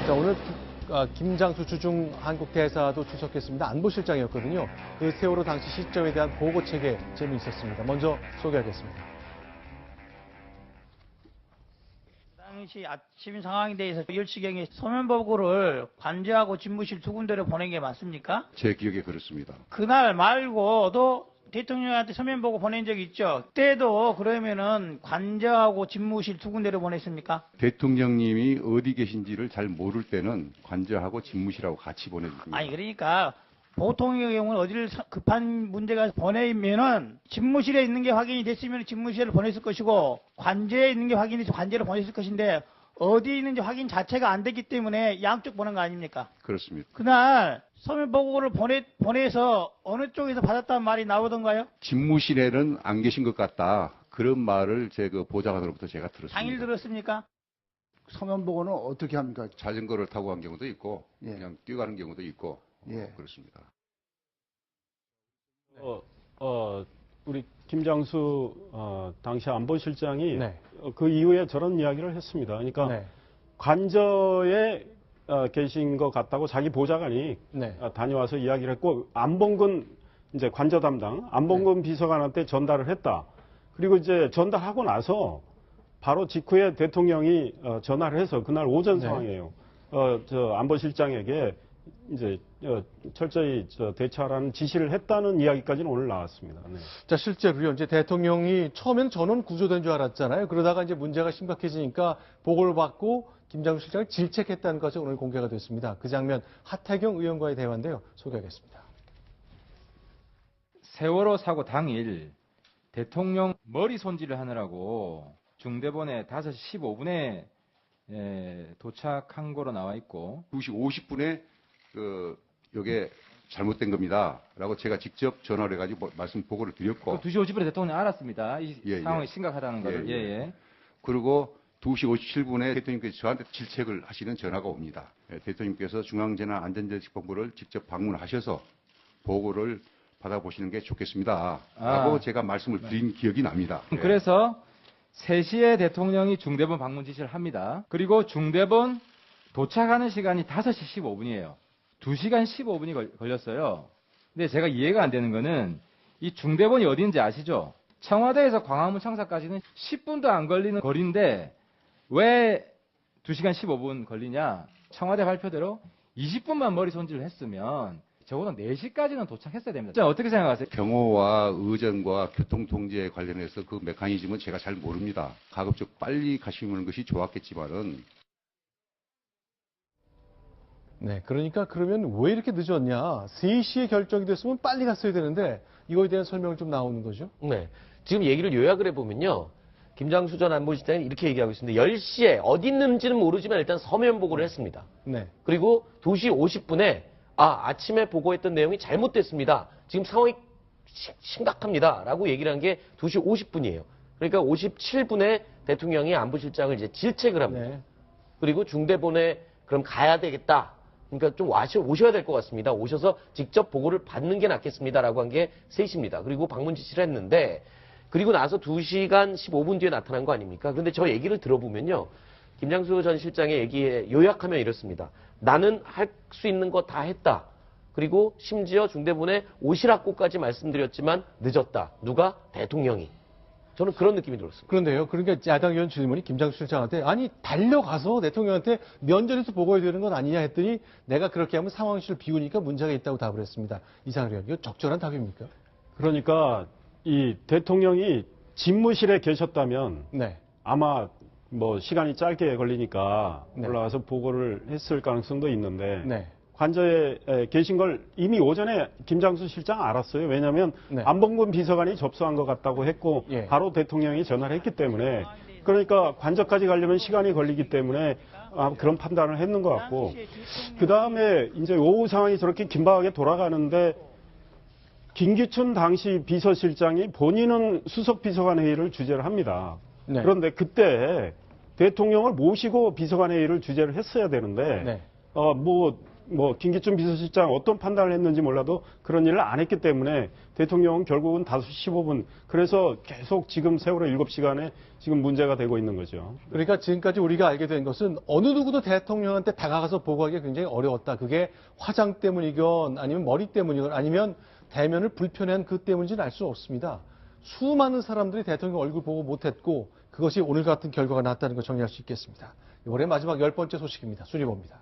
자, 오늘 김장수 주중 한국 대사도 출석했습니다. 안보실장이었거든요. 그 세월호 당시 시점에 대한 보고 체계 재미있었습니다. 먼저 소개하겠습니다. 당시 아침 상황에 대해서 10시경에 서면 보고를 관저하고 집무실 두 군데로 보낸 게 맞습니까? 제 기억에 그렇습니다. 그날 말고도 대통령한테 서면 보고 보낸 적이 있죠. 그때도 그러면은 관저하고 집무실 두 군데로 보냈습니까? 대통령님이 어디 계신지를 잘 모를 때는 관저하고 집무실하고 같이 보내줍니다. 아니 그러니까 보통의 경우는 어디를 급한 문제가 보내면은 집무실에 있는 게 확인이 됐으면 집무실을 보냈을 것이고 관저에 있는 게 확인이 돼서 관저로 보냈을 것인데 어디 있는지 확인 자체가 안 됐기 때문에 양쪽 보낸 거 아닙니까? 그렇습니다. 그날 서면 보고를 보내서 어느 쪽에서 받았다는 말이 나오던가요? 집무실에는 안 계신 것 같다. 그런 말을 제 그 보좌관으로부터 제가 들었습니다. 당일 들었습니까? 서면 보고는 어떻게 합니까? 자전거를 타고 간 경우도 있고 예. 그냥 뛰어가는 경우도 있고 예. 그렇습니다. 우리 김장수 당시 안보실장이 네. 그 이후에 저런 이야기를 했습니다. 그러니까 네. 관저에 계신 것 같다고 자기 보좌관이 네. 다녀와서 이야기를 했고 안봉근 이제 관저 담당 안봉근 비서관한테 전달을 했다. 그리고 이제 전달하고 나서 바로 직후에 대통령이 전화를 해서 그날 오전 네. 상황이에요. 저 안보실장에게 이제 철저히 대처하라는 지시를 했다는 이야기까지는 오늘 나왔습니다. 네. 자, 실제로요. 이제 대통령이 처음엔 전원 구조된 줄 알았잖아요. 그러다가 이제 문제가 심각해지니까 보고를 받고 김장수 실장을 질책했다는 것이 오늘 공개가 됐습니다. 그 장면 하태경 의원과의 대화인데요. 소개하겠습니다. 세월호 사고 당일 대통령 머리 손질을 하느라고 중대본에 5시 15분에 도착한 거로 나와 있고 2시 50분에 요게 잘못된 겁니다. 라고 제가 직접 전화를 해가지고 말씀 보고를 드렸고. 2시 50분에 대통령이 알았습니다. 이 예, 상황이 예. 심각하다는 걸. 예, 예. 예. 그리고 2시 57분에 대통령께서 저한테 질책을 하시는 전화가 옵니다. 대통령께서 중앙재난안전대책본부를 직접 방문하셔서 보고를 받아보시는 게 좋겠습니다. 라고 제가 말씀을 드린 기억이 납니다. 예. 그래서 3시에 대통령이 중대본 방문 지시를 합니다. 그리고 중대본 도착하는 시간이 5시 15분이에요. 2시간 15분이 걸렸어요. 근데 제가 이해가 안 되는 거는 이 중대본이 어딘지 아시죠? 청와대에서 광화문 청사까지는 10분도 안 걸리는 거리인데 왜 2시간 15분 걸리냐? 청와대 발표대로 20분만 머리 손질을 했으면 적어도 4시까지는 도착했어야 됩니다. 어떻게 생각하세요? 경호와 의전과 교통통제에 관련해서 그 메커니즘은 제가 잘 모릅니다. 가급적 빨리 가시는 것이 좋았겠지만은 네, 그러니까 그러면 왜 이렇게 늦었냐? 3시에 결정이 됐으면 빨리 갔어야 되는데 이거에 대한 설명을 좀 나오는 거죠. 네. 지금 얘기를 요약을 해보면요. 김장수 전 안보실장이 이렇게 얘기하고 있습니다. 10시에 어디 있는지는 모르지만 일단 서면 보고를 했습니다. 네. 그리고 2시 50분에 아침에 보고했던 내용이 잘못됐습니다. 지금 상황이 심각합니다. 라고 얘기를 한 게 2시 50분이에요. 그러니까 57분에 대통령이 안보실장을 이제 질책을 합니다. 네. 그리고 중대본에 그럼 가야 되겠다. 그러니까 좀 오셔야 될 것 같습니다. 오셔서 직접 보고를 받는 게 낫겠습니다라고 한 게 3시입니다. 그리고 방문 지시를 했는데 그리고 나서 2시간 15분 뒤에 나타난 거 아닙니까? 그런데 저 얘기를 들어보면요. 김장수 전 실장의 얘기에 요약하면 이렇습니다. 나는 할 수 있는 거 다 했다. 그리고 심지어 중대본에 오시라고까지 말씀드렸지만 늦었다. 누가? 대통령이. 저는 그런 느낌이 들었습니다. 그런데요. 그러니까 야당 의원 질문이 김장수 실장한테 아니 달려가서 대통령한테 면전에서 보고해야 되는 건 아니냐 했더니 내가 그렇게 하면 상황실을 비우니까 문제가 있다고 답을 했습니다. 이상을 의원. 이거 적절한 답입니까? 그러니까 이 대통령이 집무실에 계셨다면 네. 아마 뭐 시간이 짧게 걸리니까 네. 올라가서 보고를 했을 가능성도 있는데 네. 관저에 계신 걸 이미 오전에 김장수 실장 알았어요. 왜냐하면 네. 안봉근 비서관이 접수한 것 같다고 했고 예. 바로 대통령이 전화를 했기 때문에 그러니까 관저까지 가려면 시간이 걸리기 때문에 그런 판단을 했는 것 같고 그 다음에 이제 오후 상황이 저렇게 긴박하게 돌아가는데 김기춘 당시 비서실장이 본인은 수석 비서관 회의를 주재를 합니다. 네. 그런데 그때 대통령을 모시고 비서관 회의를 주재를 했어야 되는데 네. 뭐 뭐 김기춘 비서실장 어떤 판단을 했는지 몰라도 그런 일을 안 했기 때문에 대통령은 결국은 5시 15분 그래서 계속 지금 세월호 7시간에 지금 문제가 되고 있는 거죠. 그러니까 지금까지 우리가 알게 된 것은 어느 누구도 대통령한테 다가가서 보고하기 굉장히 어려웠다. 그게 화장 때문이건 아니면 머리 때문이건 아니면 대면을 불편해한 그 때문인지는 알 수 없습니다. 수많은 사람들이 대통령 얼굴 보고 못했고 그것이 오늘 같은 결과가 났다는 걸 정리할 수 있겠습니다. 이번에 마지막 10번째 소식입니다. 순위봅니다.